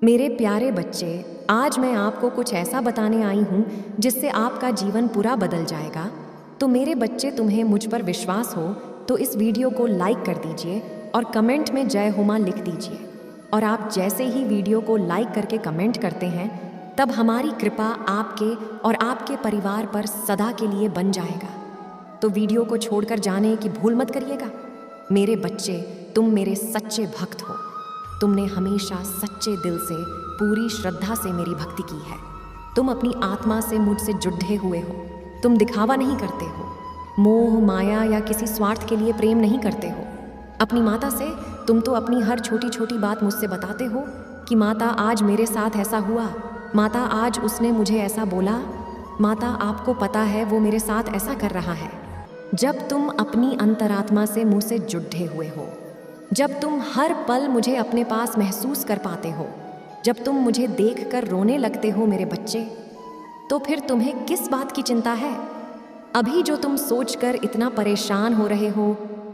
मेरे प्यारे बच्चे, आज मैं आपको कुछ ऐसा बताने आई हूँ जिससे आपका जीवन पूरा बदल जाएगा। तो मेरे बच्चे, तुम्हें मुझ पर विश्वास हो तो इस वीडियो को लाइक कर दीजिए और कमेंट में जय हो मां लिख दीजिए। और आप जैसे ही वीडियो को लाइक करके कमेंट करते हैं, तब हमारी कृपा आपके और आपके परिवार पर सदा के लिए बन जाएगा। तो वीडियो को छोड़कर जाने की भूल मत करिएगा। मेरे बच्चे, तुम मेरे सच्चे भक्त हो। तुमने हमेशा सच्चे दिल से, पूरी श्रद्धा से मेरी भक्ति की है। तुम अपनी आत्मा से मुझसे जुड़े हुए हो। तुम दिखावा नहीं करते हो, मोह माया या किसी स्वार्थ के लिए प्रेम नहीं करते हो। अपनी माता से तुम तो अपनी हर छोटी छोटी बात मुझसे बताते हो कि माता आज मेरे साथ ऐसा हुआ, माता आज उसने मुझे ऐसा बोला, माता आपको पता है वो मेरे साथ ऐसा कर रहा है। जब तुम अपनी अंतरात्मा से मुझसे जुड़े हुए हो, जब तुम हर पल मुझे अपने पास महसूस कर पाते हो, जब तुम मुझे देखकर रोने लगते हो मेरे बच्चे, तो फिर तुम्हें किस बात की चिंता है? अभी जो तुम सोचकर इतना परेशान हो रहे हो,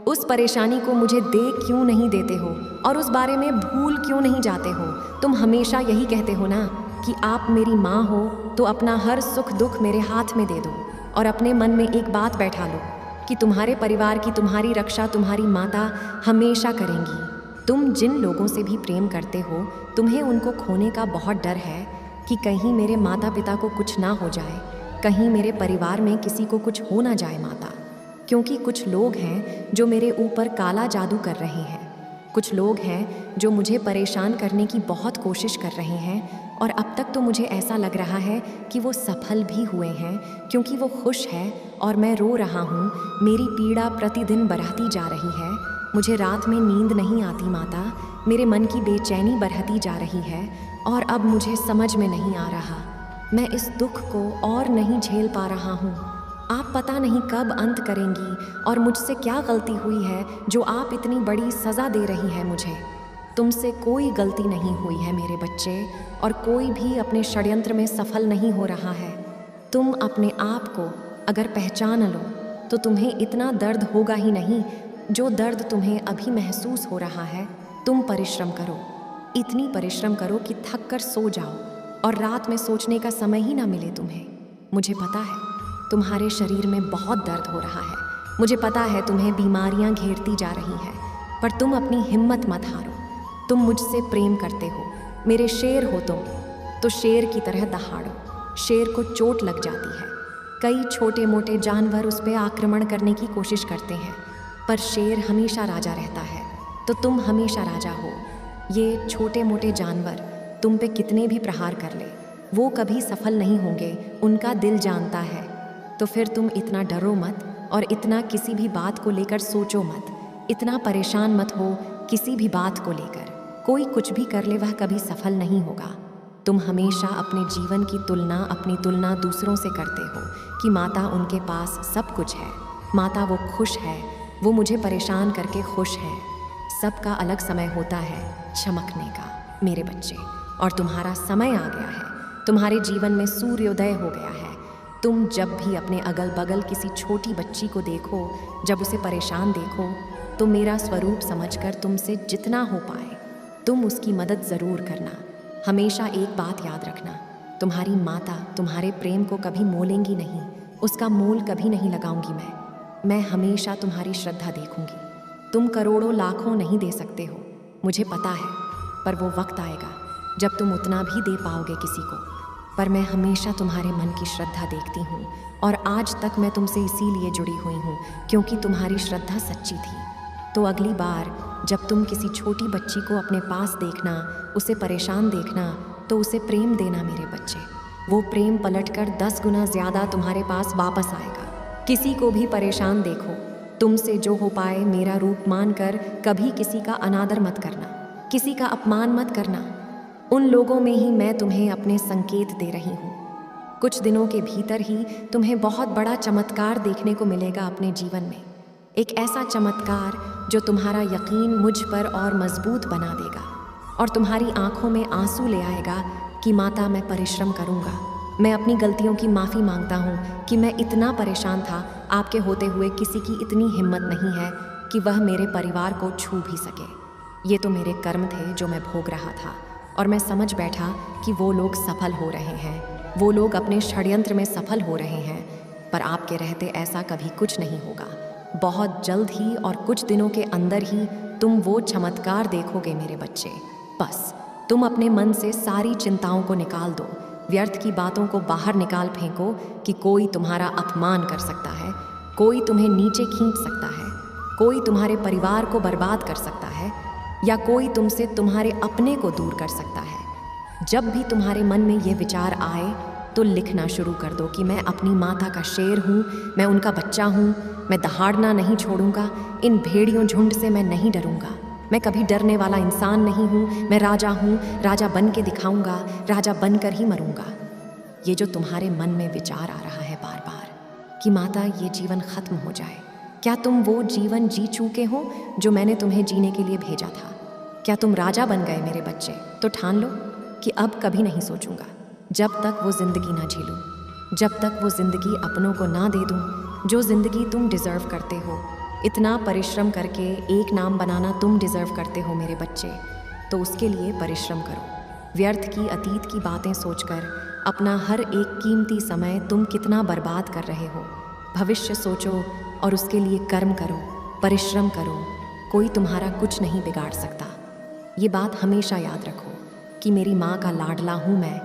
उस परेशानी को मुझे दे क्यों नहीं देते हो और उस बारे में भूल क्यों नहीं जाते हो? तुम हमेशा यही कहते हो ना कि आप मेरी माँ हो तो अपना हर सुख दुख मेरे हाथ में दे दो और अपने मन में एक बात बैठा लो कि तुम्हारे परिवार की, तुम्हारी रक्षा तुम्हारी माता हमेशा करेंगी। तुम जिन लोगों से भी प्रेम करते हो, तुम्हें उनको खोने का बहुत डर है कि कहीं मेरे माता पिता को कुछ ना हो जाए, कहीं मेरे परिवार में किसी को कुछ हो ना जाए माता। क्योंकि कुछ लोग हैं जो मेरे ऊपर काला जादू कर रहे हैं, कुछ लोग हैं जो मुझे परेशान करने की बहुत कोशिश कर रहे हैं। और अब तक तो मुझे ऐसा लग रहा है कि वो सफल भी हुए हैं, क्योंकि वो खुश है और मैं रो रहा हूँ। मेरी पीड़ा प्रतिदिन बढ़ती जा रही है। मुझे रात में नींद नहीं आती माता, मेरे मन की बेचैनी बढ़ती जा रही है और अब मुझे समझ में नहीं आ रहा, मैं इस दुख को और नहीं झेल पा रहा हूँ। आप पता नहीं कब अंत करेंगी और मुझसे क्या गलती हुई है जो आप इतनी बड़ी सज़ा दे रही है मुझे। तुमसे कोई गलती नहीं हुई है मेरे बच्चे, और कोई भी अपने षड्यंत्र में सफल नहीं हो रहा है। तुम अपने आप को अगर पहचान लो तो तुम्हें इतना दर्द होगा ही नहीं जो दर्द तुम्हें अभी महसूस हो रहा है। तुम परिश्रम करो, इतनी परिश्रम करो कि थक कर सो जाओ और रात में सोचने का समय ही ना मिले तुम्हें। मुझे पता है तुम्हारे शरीर में बहुत दर्द हो रहा है, मुझे पता है तुम्हें बीमारियां घेरती जा रही हैं, पर तुम अपनी हिम्मत मत हारो। तुम मुझसे प्रेम करते हो, मेरे शेर हो तुम, तो शेर की तरह दहाड़ो। शेर को चोट लग जाती है, कई छोटे मोटे जानवर उस पर आक्रमण करने की कोशिश करते हैं, पर शेर हमेशा राजा रहता है। तो तुम हमेशा राजा हो। ये छोटे मोटे जानवर तुम पे कितने भी प्रहार कर ले, वो कभी सफल नहीं होंगे, उनका दिल जानता है। तो फिर तुम इतना डरो मत और इतना किसी भी बात को लेकर सोचो मत, इतना परेशान मत हो किसी भी बात को लेकर। कोई कुछ भी कर ले वह कभी सफल नहीं होगा। तुम हमेशा अपने जीवन की तुलना, अपनी तुलना दूसरों से करते हो कि माता उनके पास सब कुछ है, माता वो खुश है, वो मुझे परेशान करके खुश है। सबका अलग समय होता है चमकने का मेरे बच्चे, और तुम्हारा समय आ गया है। तुम्हारे जीवन में सूर्योदय हो गया है। तुम जब भी अपने अगल बगल किसी छोटी बच्ची को देखो, जब उसे परेशान देखो, तो मेरा स्वरूप समझकर तुमसे जितना हो पाए तुम उसकी मदद ज़रूर करना। हमेशा एक बात याद रखना, तुम्हारी माता तुम्हारे प्रेम को कभी मोलेंगी नहीं, उसका मोल कभी नहीं लगाऊंगी मैं हमेशा तुम्हारी श्रद्धा देखूंगी। तुम करोड़ों लाखों नहीं दे सकते हो, मुझे पता है, पर वो वक्त आएगा जब तुम उतना भी दे पाओगे किसी को। पर मैं हमेशा तुम्हारे मन की श्रद्धा देखती हूँ और आज तक मैं तुमसे इसीलिए जुड़ी हुई हूँ क्योंकि तुम्हारी श्रद्धा सच्ची थी। तो अगली बार जब तुम किसी छोटी बच्ची को अपने पास देखना, उसे परेशान देखना, तो उसे प्रेम देना मेरे बच्चे। वो प्रेम पलटकर 10 गुना ज़्यादा तुम्हारे पास वापस आएगा। किसी को भी परेशान देखो, तुमसे जो हो पाए मेरा रूप मानकर कभी किसी का अनादर मत करना, किसी का अपमान मत करना। उन लोगों में ही मैं तुम्हें अपने संकेत दे रही हूँ। कुछ दिनों के भीतर ही तुम्हें बहुत बड़ा चमत्कार देखने को मिलेगा अपने जीवन में, एक ऐसा चमत्कार जो तुम्हारा यकीन मुझ पर और मजबूत बना देगा और तुम्हारी आंखों में आंसू ले आएगा कि माता मैं परिश्रम करूँगा। मैं अपनी गलतियों की माफ़ी मांगता हूँ कि मैं इतना परेशान था, आपके होते हुए किसी की इतनी हिम्मत नहीं है कि वह मेरे परिवार को छू भी सके। ये तो मेरे कर्म थे जो मैं भोग रहा था और मैं समझ बैठा कि वो लोग सफल हो रहे हैं, वो लोग अपने षड्यंत्र में सफल हो रहे हैं। पर आपके रहते ऐसा कभी कुछ नहीं होगा। बहुत जल्द ही और कुछ दिनों के अंदर ही तुम वो चमत्कार देखोगे मेरे बच्चे। बस तुम अपने मन से सारी चिंताओं को निकाल दो, व्यर्थ की बातों को बाहर निकाल फेंको कि कोई तुम्हारा अपमान कर सकता है, कोई तुम्हें नीचे खींच सकता है, कोई तुम्हारे परिवार को बर्बाद कर सकता है, या कोई तुमसे तुम्हारे अपने को दूर कर सकता है। जब भी तुम्हारे मन में ये विचार आए तो लिखना शुरू कर दो कि मैं अपनी माता का शेर हूँ, मैं उनका बच्चा हूँ, मैं दहाड़ना नहीं छोड़ूंगा, इन भेड़ियों झुंड से मैं नहीं डरूंगा, मैं कभी डरने वाला इंसान नहीं हूँ, मैं राजा हूँ, राजा बन के दिखाऊंगा, राजा बनकर ही मरूंगा। ये जो तुम्हारे मन में विचार आ रहा है बार बार कि माता ये जीवन खत्म हो जाए, क्या तुम वो जीवन जी चुके हो जो मैंने तुम्हें जीने के लिए भेजा था? क्या तुम राजा बन गए मेरे बच्चे? तो ठान लो कि अब कभी नहीं सोचूंगा, जब तक वो जिंदगी ना झेलूं, जब तक वो जिंदगी अपनों को ना दे दूं जो जिंदगी तुम डिजर्व करते हो। इतना परिश्रम करके एक नाम बनाना तुम डिजर्व करते हो मेरे बच्चे, तो उसके लिए परिश्रम करो। व्यर्थ की अतीत की बातें सोचकर अपना हर एक कीमती समय तुम कितना बर्बाद कर रहे हो। भविष्य सोचो और उसके लिए कर्म करो, परिश्रम करो। कोई तुम्हारा कुछ नहीं बिगाड़ सकता। ये बात हमेशा याद रखो कि मेरी माँ का लाडला हूँ मैं।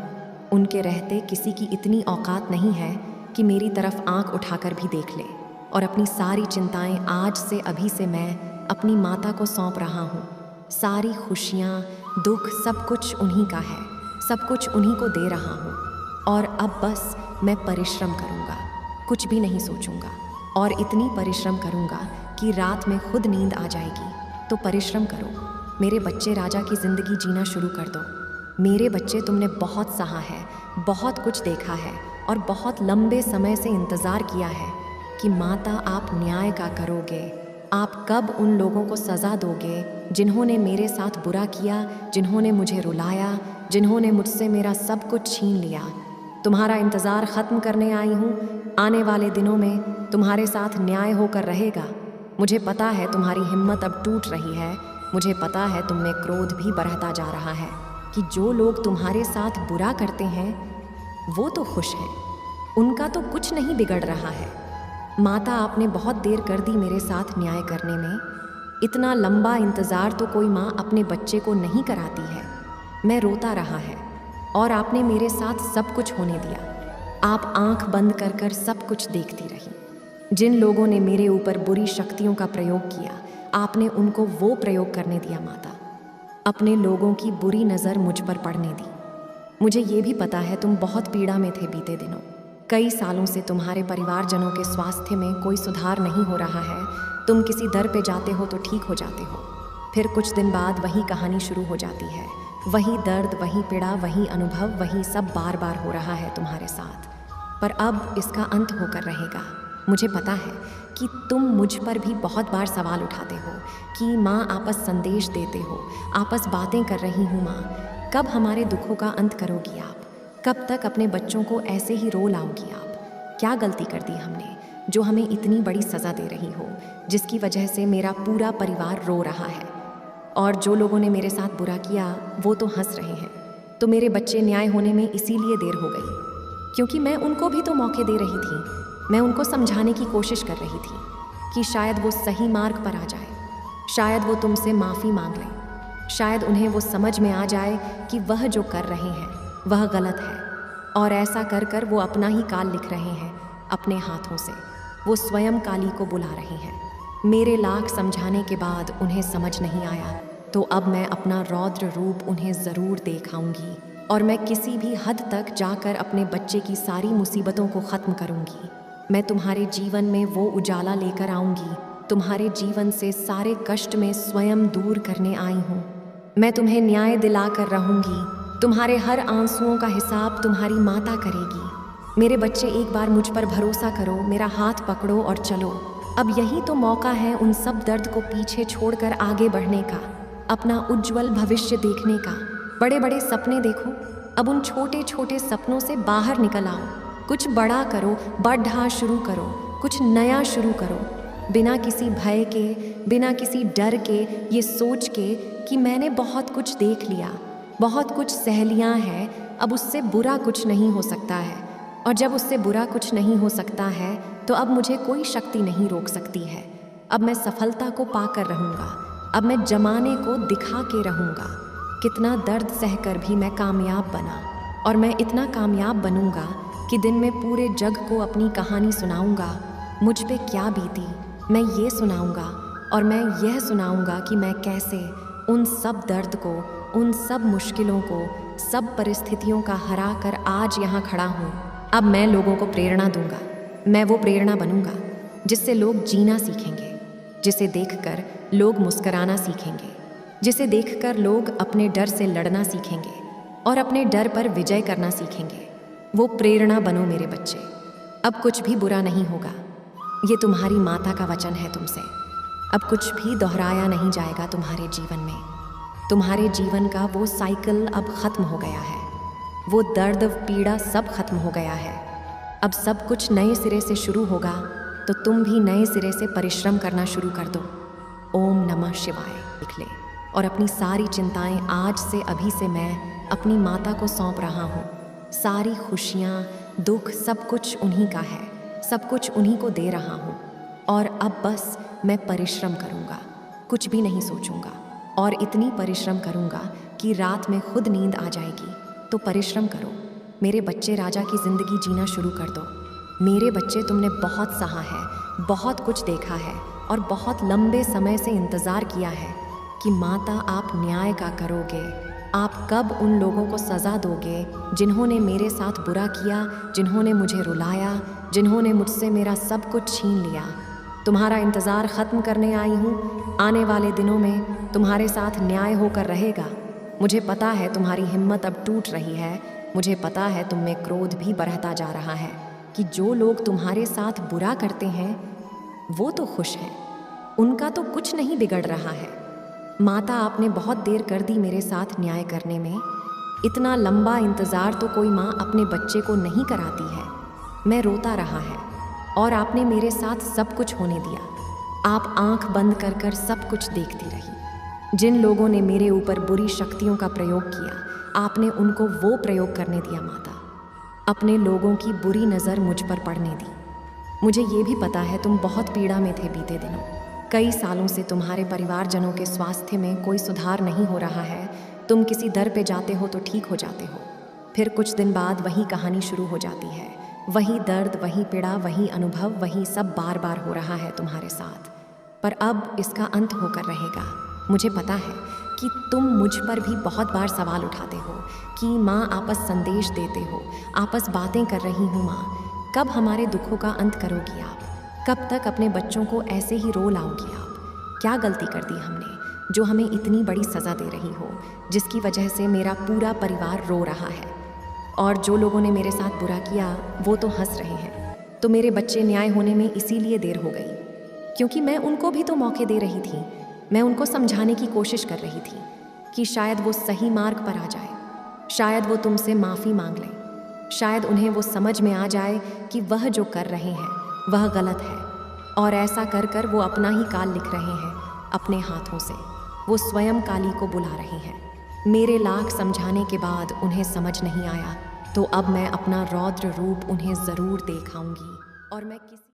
उनके रहते किसी की इतनी औकात नहीं है कि मेरी तरफ आंख उठाकर भी देख ले। और अपनी सारी चिंताएं आज से अभी से मैं अपनी माता को सौंप रहा हूँ। सारी खुशियाँ, दुख सब कुछ उन्हीं का है, सब कुछ उन्हीं को दे रहा हूँ। और अब बस मैं परिश्रम करूँगा, कुछ भी नहीं सोचूंगा, और इतनी परिश्रम करूँगा कि रात में खुद नींद आ जाएगी। तो परिश्रम करो मेरे बच्चे, राजा की ज़िंदगी जीना शुरू कर दो। मेरे बच्चे, तुमने बहुत सहा है, बहुत कुछ देखा है और बहुत लंबे समय से इंतज़ार किया है कि माता आप न्याय का करोगे, आप कब उन लोगों को सज़ा दोगे जिन्होंने मेरे साथ बुरा किया, जिन्होंने मुझे रुलाया, जिन्होंने मुझसे मेरा सब कुछ छीन लिया। तुम्हारा इंतज़ार ख़त्म करने आई हूँ। आने वाले दिनों में तुम्हारे साथ न्याय होकर रहेगा। मुझे पता है तुम्हारी हिम्मत अब टूट रही है, मुझे पता है तुम में क्रोध भी बढ़ता जा रहा है कि जो लोग तुम्हारे साथ बुरा करते हैं वो तो खुश हैं, उनका तो कुछ नहीं बिगड़ रहा है। माता, आपने बहुत देर कर दी मेरे साथ न्याय करने में। इतना लंबा इंतज़ार तो कोई माँ अपने बच्चे को नहीं कराती है। मैं रोता रहा है और आपने मेरे साथ सब कुछ होने दिया। आप आंख बंद कर कर सब कुछ देखती रही। जिन लोगों ने मेरे ऊपर बुरी शक्तियों का प्रयोग किया, आपने उनको वो प्रयोग करने दिया माता। अपने लोगों की बुरी नज़र मुझ पर पड़ने दी। मुझे ये भी पता है तुम बहुत पीड़ा में थे बीते दिनों। कई सालों से तुम्हारे परिवारजनों के स्वास्थ्य में कोई सुधार नहीं हो रहा है। तुम किसी दर पे जाते हो तो ठीक हो जाते हो, फिर कुछ दिन बाद वही कहानी शुरू हो जाती है। वही दर्द, वही पीड़ा, वही अनुभव, वही सब बार बार हो रहा है तुम्हारे साथ। पर अब इसका अंत होकर रहेगा। मुझे पता है कि तुम मुझ पर भी बहुत बार सवाल उठाते हो कि माँ, आपस संदेश देते हो, आपस बातें कर रही हूँ माँ, कब हमारे दुखों का अंत करोगी आप? कब तक अपने बच्चों को ऐसे ही रो लाओगी आप? क्या गलती कर दी हमने जो हमें इतनी बड़ी सज़ा दे रही हो, जिसकी वजह से मेरा पूरा परिवार रो रहा है? और जो लोगों ने मेरे साथ बुरा किया वो तो हंस रहे हैं। तो मेरे बच्चे, न्याय होने में इसीलिए देर हो गई क्योंकि मैं उनको भी तो मौके दे रही थी। मैं उनको समझाने की कोशिश कर रही थी कि शायद वो सही मार्ग पर आ जाए, शायद वो तुमसे माफ़ी मांग लें, शायद उन्हें वो समझ में आ जाए कि वह जो कर रहे हैं वह गलत है। और ऐसा कर कर वो अपना ही काल लिख रहे हैं अपने हाथों से। वो स्वयं काली को बुला रहे हैं। मेरे लाख समझाने के बाद उन्हें समझ नहीं आया, तो अब मैं अपना रौद्र रूप उन्हें ज़रूर दिखाऊंगी और मैं किसी भी हद तक जाकर अपने बच्चे की सारी मुसीबतों को ख़त्म करूंगी। मैं तुम्हारे जीवन में वो उजाला लेकर आऊंगी, तुम्हारे जीवन से सारे कष्ट में स्वयं दूर करने आई हूँ। मैं तुम्हें न्याय दिलाकर रहूंगी। तुम्हारे हर आंसुओं का हिसाब तुम्हारी माता करेगी। मेरे बच्चे, एक बार मुझ पर भरोसा करो, मेरा हाथ पकड़ो और चलो। अब यही तो मौका है उन सब दर्द को पीछे छोड़कर आगे बढ़ने का, अपना उज्जवल भविष्य देखने का। बड़े बड़े सपने देखो, अब उन छोटे छोटे सपनों से बाहर निकल आओ। कुछ बड़ा करो, बढ़ा शुरू करो, कुछ नया शुरू करो, बिना किसी भय के, बिना किसी डर के, ये सोच के कि मैंने बहुत कुछ देख लिया, बहुत कुछ सह लिया है, अब उससे बुरा कुछ नहीं हो सकता है, और जब उससे बुरा कुछ नहीं हो सकता है तो अब मुझे कोई शक्ति नहीं रोक सकती है। अब मैं सफलता को पाकर रहूँगा, अब मैं जमाने को दिखा के रहूँगा। कितना दर्द सहकर भी मैं कामयाब बना, और मैं इतना कामयाब बनूँगा कि दिन में पूरे जग को अपनी कहानी सुनाऊँगा। मुझ पे क्या बीती मैं ये सुनाऊँगा, और मैं यह सुनाऊँगा कि मैं कैसे उन सब दर्द को, उन सब मुश्किलों को, सब परिस्थितियों का हरा कर आज यहाँ खड़ा हूँ। अब मैं लोगों को प्रेरणा दूंगा। मैं वो प्रेरणा बनूंगा जिससे लोग जीना सीखेंगे, जिसे देखकर लोग मुस्कुराना सीखेंगे, जिसे देखकर लोग अपने डर से लड़ना सीखेंगे और अपने डर पर विजय करना सीखेंगे। वो प्रेरणा बनो मेरे बच्चे। अब कुछ भी बुरा नहीं होगा, ये तुम्हारी माता का वचन है तुमसे। अब कुछ भी दोहराया नहीं जाएगा तुम्हारे जीवन में। तुम्हारे जीवन का वो साइकिल अब खत्म हो गया है, वो दर्द पीड़ा सब खत्म हो गया है। अब सब कुछ नए सिरे से शुरू होगा, तो तुम भी नए सिरे से परिश्रम करना शुरू कर दो। ओम नमः शिवाय लिख ले, और अपनी सारी चिंताएं आज से अभी से मैं अपनी माता को सौंप रहा हूँ। सारी खुशियाँ, दुख सब कुछ उन्हीं का है, सब कुछ उन्हीं को दे रहा हूँ। और अब बस मैं परिश्रम करूँगा, कुछ भी नहीं सोचूंगा, और इतनी परिश्रम करूँगा कि रात में खुद नींद आ जाएगी। तो परिश्रम करो मेरे बच्चे, राजा की ज़िंदगी जीना शुरू कर दो। मेरे बच्चे, तुमने बहुत सहा है, बहुत कुछ देखा है, और बहुत लंबे समय से इंतज़ार किया है कि माता आप न्याय का करोगे। आप कब उन लोगों को सज़ा दोगे जिन्होंने मेरे साथ बुरा किया, जिन्होंने मुझे रुलाया, जिन्होंने मुझसे मेरा सब कुछ छीन लिया। तुम्हारा इंतज़ार ख़त्म करने आई हूँ। आने वाले दिनों में तुम्हारे साथ न्याय होकर रहेगा। मुझे पता है तुम्हारी हिम्मत अब टूट रही है, मुझे पता है तुम में क्रोध भी बढ़ता जा रहा है कि जो लोग तुम्हारे साथ बुरा करते हैं वो तो खुश हैं, उनका तो कुछ नहीं बिगड़ रहा है। माता, आपने बहुत देर कर दी मेरे साथ न्याय करने में। इतना लंबा इंतज़ार तो कोई माँ अपने बच्चे को नहीं कराती है। मैं रोता रहा है और आपने मेरे साथ सब कुछ होने दिया। आप आंख बंद कर कर सब कुछ देखती रही। जिन लोगों ने मेरे ऊपर बुरी शक्तियों का प्रयोग किया, आपने उनको वो प्रयोग करने दिया माता। अपने लोगों की बुरी नज़र मुझ पर पड़ने दी। मुझे ये भी पता है तुम बहुत पीड़ा में थे बीते दिनों। कई सालों से तुम्हारे परिवारजनों के स्वास्थ्य में कोई सुधार नहीं हो रहा है। तुम किसी दर पे जाते हो तो ठीक हो जाते हो, फिर कुछ दिन बाद वही कहानी शुरू हो जाती है। वही दर्द, वही पीड़ा, वही अनुभव, वही सब बार बार हो रहा है तुम्हारे साथ। पर अब इसका अंत होकर रहेगा। मुझे पता है कि तुम मुझ पर भी बहुत बार सवाल उठाते हो कि माँ, आपस संदेश देते हो, आपस बातें कर रही हूँ माँ, कब हमारे दुखों का अंत करोगी आप? कब तक अपने बच्चों को ऐसे ही रो लाओगी आप? क्या गलती कर दी हमने जो हमें इतनी बड़ी सज़ा दे रही हो, जिसकी वजह से मेरा पूरा परिवार रो रहा है? और जो लोगों ने मेरे साथ बुरा किया वो तो हंस रहे हैं। तो मेरे बच्चे, न्याय होने में इसीलिए देर हो गई क्योंकि मैं उनको भी तो मौके दे रही थी। मैं उनको समझाने की कोशिश कर रही थी कि शायद वो सही मार्ग पर आ जाए, शायद वो तुमसे माफ़ी मांग लें, शायद उन्हें वो समझ में आ जाए कि वह जो कर रहे हैं वह गलत है। और ऐसा कर कर वो अपना ही काल लिख रहे हैं अपने हाथों से। वो स्वयं काली को बुला रहे हैं। मेरे लाख समझाने के बाद उन्हें समझ नहीं आया, तो अब मैं अपना रौद्र रूप उन्हें ज़रूर दिखाऊंगी। और मैं किसी